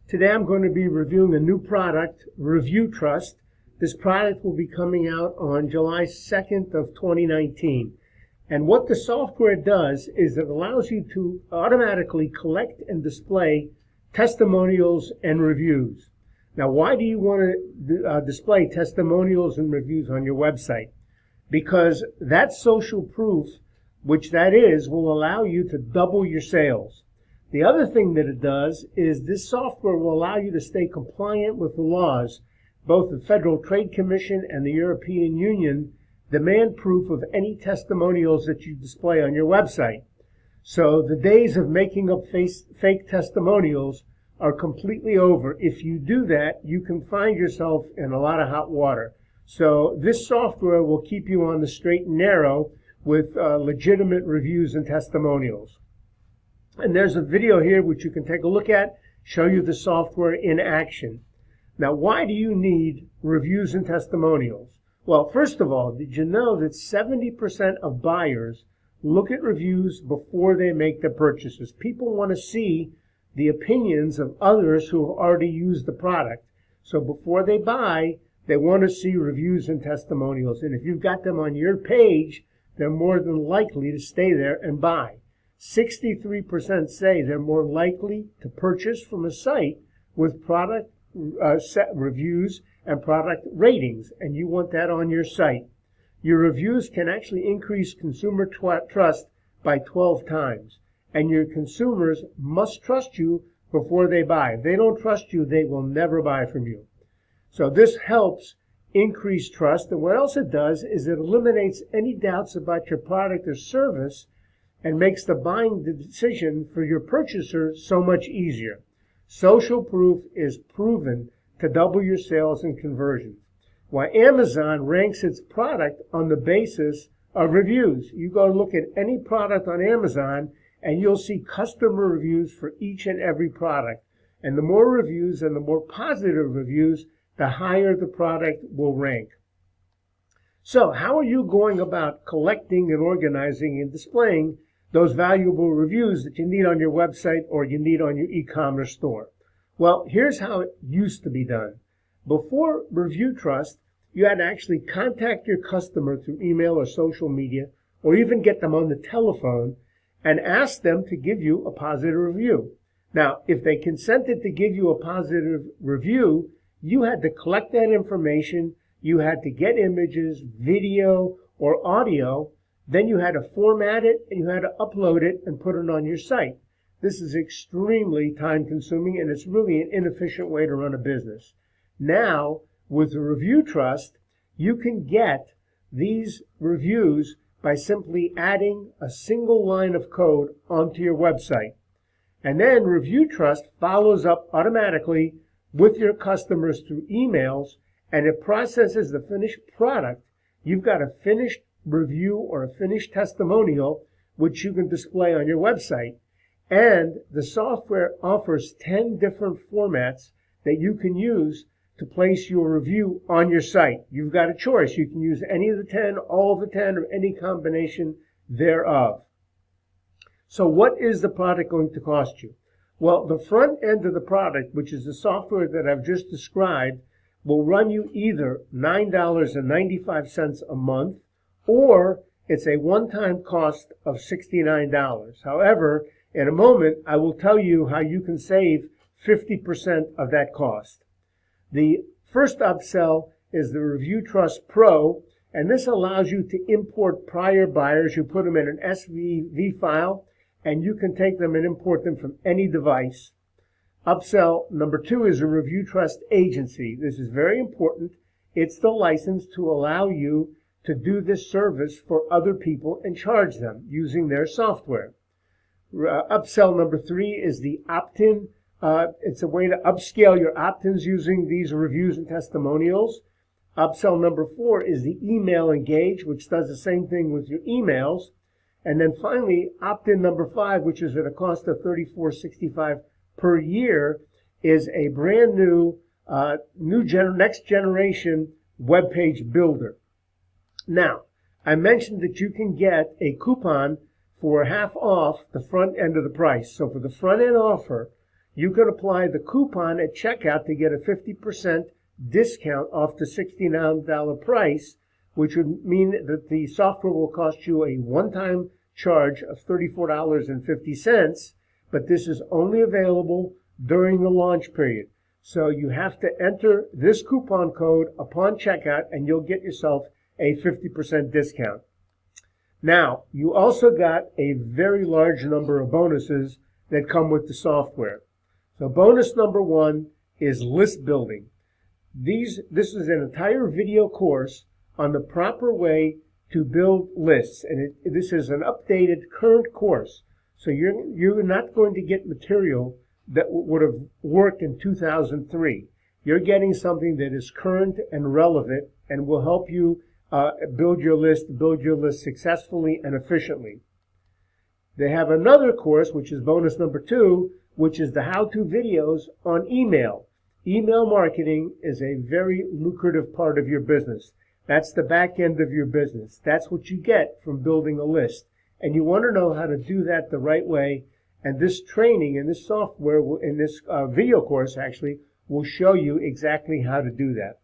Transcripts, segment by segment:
Today I'm going to be reviewing a new product, reviewtrust. This product will be coming out on July 2nd of 2019. And what the software does is it allows you to automatically collect and display testimonials and reviews. Now, why do you want to display testimonials and reviews on your website? Because that social proof, which that is, will allow you to double your sales. The other thing that it does is this software will allow you to stay compliant with the laws. Both the Federal Trade Commission and the European Union demand proof of any testimonials that you display on your website. So the days of making up fake testimonials are completely over. If you do that, you can find yourself in a lot of hot water. So this software will keep you on the straight and narrow with legitimate reviews and testimonials. And there's a video here which you can take a look at, show you the software in action. Now, why do you need reviews and testimonials? Well, first of all, did you know that 70% of buyers look at reviews before they make their purchases? People want to see the opinions of others who have already used the product. So before they buy, they want to see reviews and testimonials. And if you've got them on your page, they're more than likely to stay there and buy. 63% say they're more likely to purchase from a site with product reviews and product ratings, and you want that on your site. Your reviews can actually increase consumer trust by 12 times, and your consumers must trust you before they buy. If they don't trust you, they will never buy from you. So this helps increase trust, and what else it does is it eliminates any doubts about your product or service and makes the buying decision for your purchaser so much easier. Social proof is proven to double your sales and conversions. While Amazon ranks its product on the basis of reviews. You go look at any product on Amazon and you'll see customer reviews for each and every product. And the more reviews and the more positive reviews, the higher the product will rank. So how are you going about collecting and organizing and displaying those valuable reviews that you need on your website or you need on your e-commerce store? Well, here's how it used to be done. Before reviewtrust, you had to actually contact your customer through email or social media, or even get them on the telephone and ask them to give you a positive review. Now, if they consented to give you a positive review, you had to collect that information, you had to get images, video, or audio, then you had to format it and you had to upload it and put it on your site. This is extremely time consuming and it's really an inefficient way to run a business. Now, with reviewtrust, you can get these reviews by simply adding a single line of code onto your website. And then reviewtrust follows up automatically with your customers through emails, and it processes the finished product. You've got a finished review or a finished testimonial which you can display on your website. And the software offers 10 different formats that you can use to place your review on your site. You've got a choice. You can use any of the 10, all of the 10, or any combination thereof. So what is the product going to cost you? Well, the front end of the product, which is the software that I've just described, will run you either $9.95 a month, or it's a one-time cost of $69. However, in a moment, I will tell you how you can save 50% of that cost. The first upsell is the reviewtrust Pro, and this allows you to import prior buyers. You put them in an SVV file, and you can take them and import them from any device. Upsell number 2 is a reviewtrust agency. This is very important. It's the license to allow you to do this service for other people and charge them using their software. Upsell number 3 is the opt-in. It's a way to upscale your opt-ins using these reviews and testimonials. Upsell number 4 is the email engage, which does the same thing with your emails. And then finally, opt-in number 5, which is at a cost of $34.65 per year, is a brand new, next generation web page builder. Now, I mentioned that you can get a coupon for half off the front end of the price. So for the front end offer, you can apply the coupon at checkout to get a 50% discount off the $69 price, which would mean that the software will cost you a one-time charge of $34.50, but this is only available during the launch period. So you have to enter this coupon code upon checkout and you'll get yourself a 50% discount. Now, you also got a very large number of bonuses that come with the software. So bonus number 1 is list building. This is an entire video course on the proper way to build lists, and this is an updated current course. So you're not going to get material that would have worked in 2003. You're getting something that is current and relevant and will help you build your list successfully and efficiently. They have another course, which is bonus number 2, which is the how-to videos on email. Email marketing is a very lucrative part of your business. That's the back end of your business. That's what you get from building a list. And you want to know how to do that the right way. And this training and this software, in this video course actually, will show you exactly how to do that.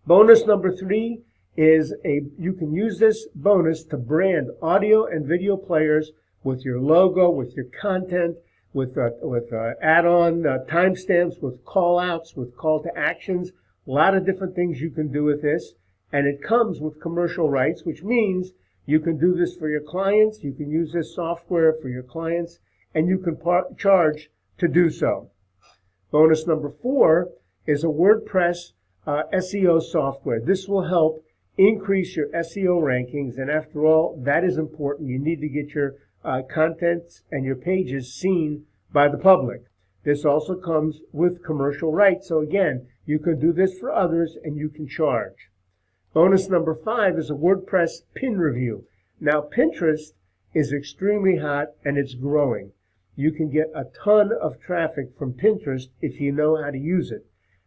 Bonus number 3 is you can use this bonus to brand audio and video players with your logo, with your content, with add-on timestamps, with call-outs, with call to actions. A lot of different things you can do with this. And it comes with commercial rights, which means you can do this for your clients, you can use this software for your clients, and you can charge to do so. Bonus number 4 is a WordPress SEO software. This will help increase your SEO rankings, and after all, that is important. You need to get your contents and your pages seen by the public. This also comes with commercial rights. So again, you can do this for others and you can charge. Bonus number 5 is a WordPress pin review. Now, Pinterest is extremely hot and it's growing. You can get a ton of traffic from Pinterest if you know how to use it.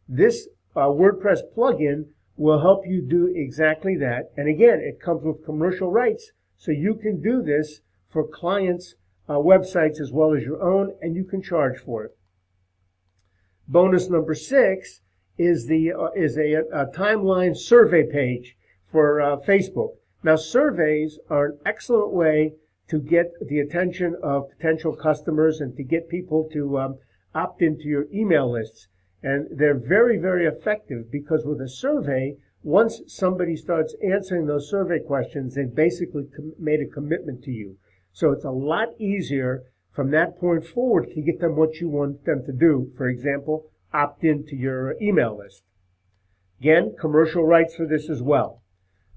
This WordPress plugin will help you do exactly that. And again, it comes with commercial rights, so you can do this for clients' websites as well as your own, and you can charge for it. Bonus number 6 is a timeline survey page for Facebook. Now, surveys are an excellent way to get the attention of potential customers and to get people to opt into your email lists. And they're very, very effective because with a survey, once somebody starts answering those survey questions, they've basically made a commitment to you. So it's a lot easier from that point forward to get them what you want them to do. For example, opt into your email list. Again, commercial rights for this as well.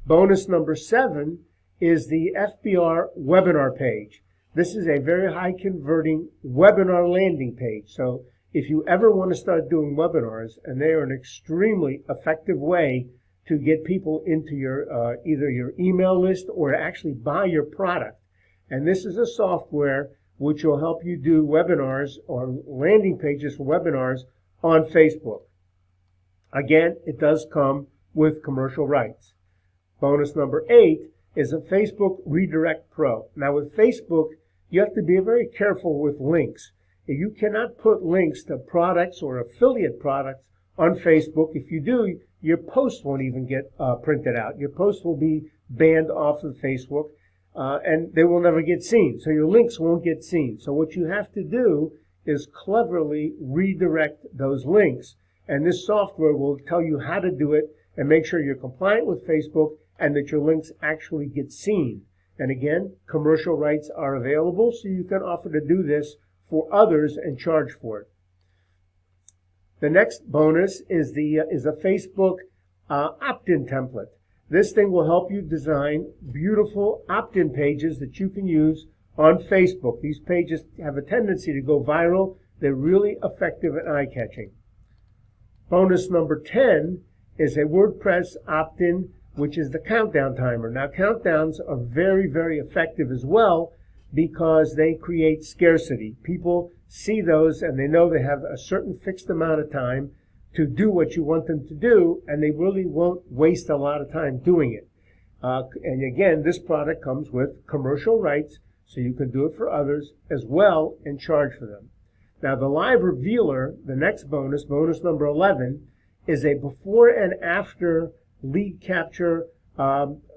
Bonus number 7 is the FBR webinar page. This is a very high converting webinar landing page. So if you ever want to start doing webinars, and they are an extremely effective way to get people into your either your email list or to actually buy your product. And this is a software which will help you do webinars or landing pages for webinars on Facebook. Again, it does come with commercial rights. Bonus number 8 is a Facebook Redirect Pro. Now with Facebook, you have to be very careful with links. You cannot put links to products or affiliate products on Facebook. If you do, your post won't even get printed out. Your post will be banned off of Facebook, and they will never get seen. So your links won't get seen. So what you have to do is cleverly redirect those links. And this software will tell you how to do it and make sure you're compliant with Facebook and that your links actually get seen. And again, commercial rights are available, so you can offer to do this for others and charge for it. The next bonus is a Facebook opt-in template. This thing will help you design beautiful opt-in pages that you can use on Facebook. These pages have a tendency to go viral. They're really effective and eye-catching. Bonus number 10 is a WordPress opt-in, which is the countdown timer. Now, countdowns are very, very effective as well because they create scarcity. People see those and they know they have a certain fixed amount of time to do what you want them to do, and they really won't waste a lot of time doing it. And again, this product comes with commercial rights, so you can do it for others as well and charge for them. Now, the live revealer, the next bonus, bonus number 11, is a before and after lead capture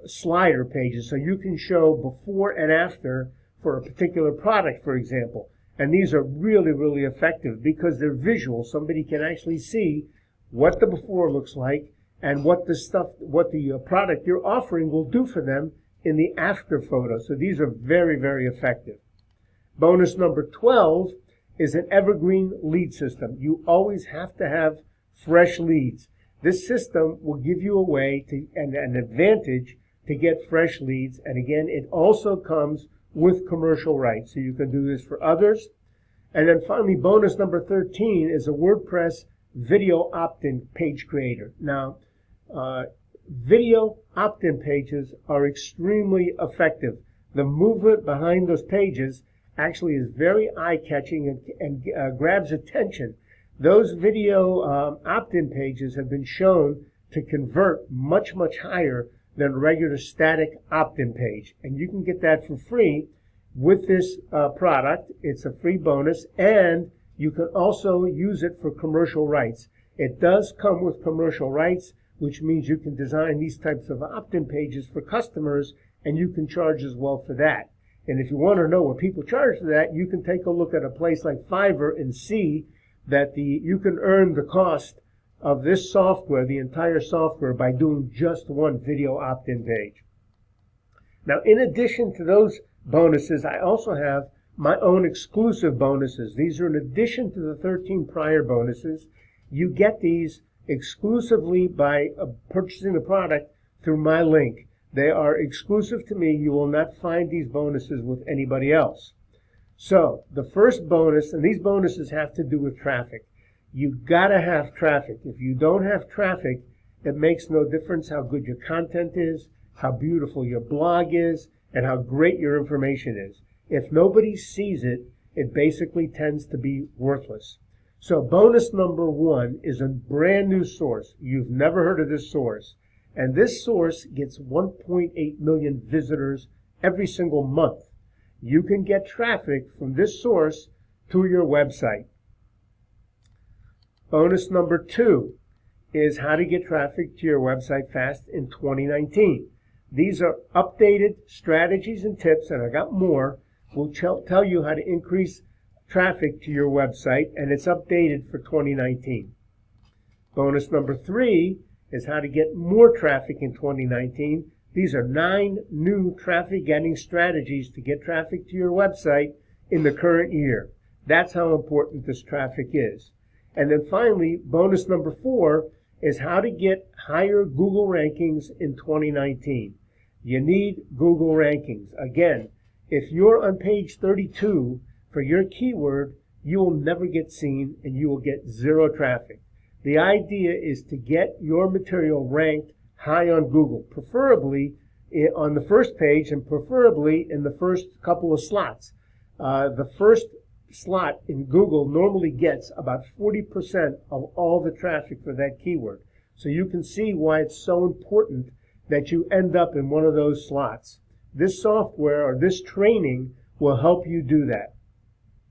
slider pages. So you can show before and after for a particular product, for example. And these are really, really effective because they're visual. Somebody can actually see what the before looks like and what the product you're offering will do for them in the after photo. So these are very, very effective. Bonus number 12 is an evergreen lead system. You always have to have fresh leads. This system will give you a way to, and an advantage to get fresh leads. And again, it also comes with commercial rights. So you can do this for others. And then finally, bonus number 13 is a WordPress video opt-in page creator. Now, video opt-in pages are extremely effective. The movement behind those pages actually is very eye-catching and grabs attention. Those video opt-in pages have been shown to convert much, much higher than a regular static opt-in page. And you can get that for free with this product. It's a free bonus, and you can also use it for commercial rights. It does come with commercial rights, which means you can design these types of opt-in pages for customers, and you can charge as well for that. And if you want to know what people charge for that, you can take a look at a place like Fiverr and see that you can earn the cost of this software, the entire software, by doing just one video opt-in page. Now, in addition to those bonuses, I also have my own exclusive bonuses. These are in addition to the 13 prior bonuses. You get these exclusively by purchasing the product through my link. They are exclusive to me. You will not find these bonuses with anybody else. So the first bonus, and these bonuses have to do with traffic. You've got to have traffic. If you don't have traffic, it makes no difference how good your content is, how beautiful your blog is, and how great your information is. If nobody sees it, it basically tends to be worthless. So bonus number 1 is a brand new source. You've never heard of this source. And this source gets 1.8 million visitors every single month. You can get traffic from this source to your website. Bonus number 2 is how to get traffic to your website fast in 2019. These are updated strategies and tips, and I got more. We'll tell you how to increase traffic to your website, and it's updated for 2019. Bonus number 3 is how to get more traffic in 2019. These are 9 new traffic getting strategies to get traffic to your website in the current year. That's how important this traffic is. And then finally, bonus number 4 is how to get higher Google rankings in 2019. You need Google rankings. Again, if you're on page 32 for your keyword, you will never get seen and you will get 0 traffic. The idea is to get your material ranked high on Google, preferably on the first page and preferably in the first couple of slots. The first slot in Google normally gets about 40% of all the traffic for that keyword. So you can see why it's so important that you end up in one of those slots. This software or this training will help you do that.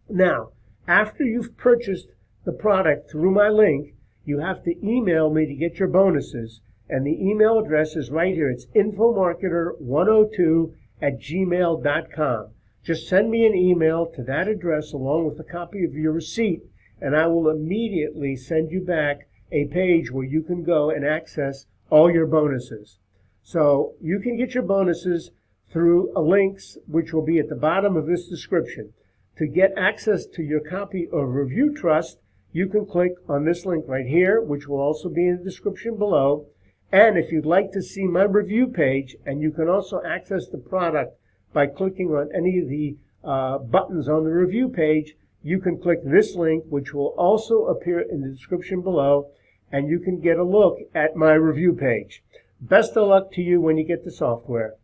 Now, after you've purchased the product through my link, you have to email me to get your bonuses. And the email address is right here. It's infomarketer102@gmail.com. Just send me an email to that address along with a copy of your receipt, and I will immediately send you back a page where you can go and access all your bonuses. So you can get your bonuses through links which will be at the bottom of this description. To get access to your copy of reviewtrust, you can click on this link right here, which will also be in the description below. And if you'd like to see my review page, and you can also access the product by clicking on any of the buttons on the review page, you can click this link, which will also appear in the description below, and you can get a look at my review page. Best of luck to you when you get the software.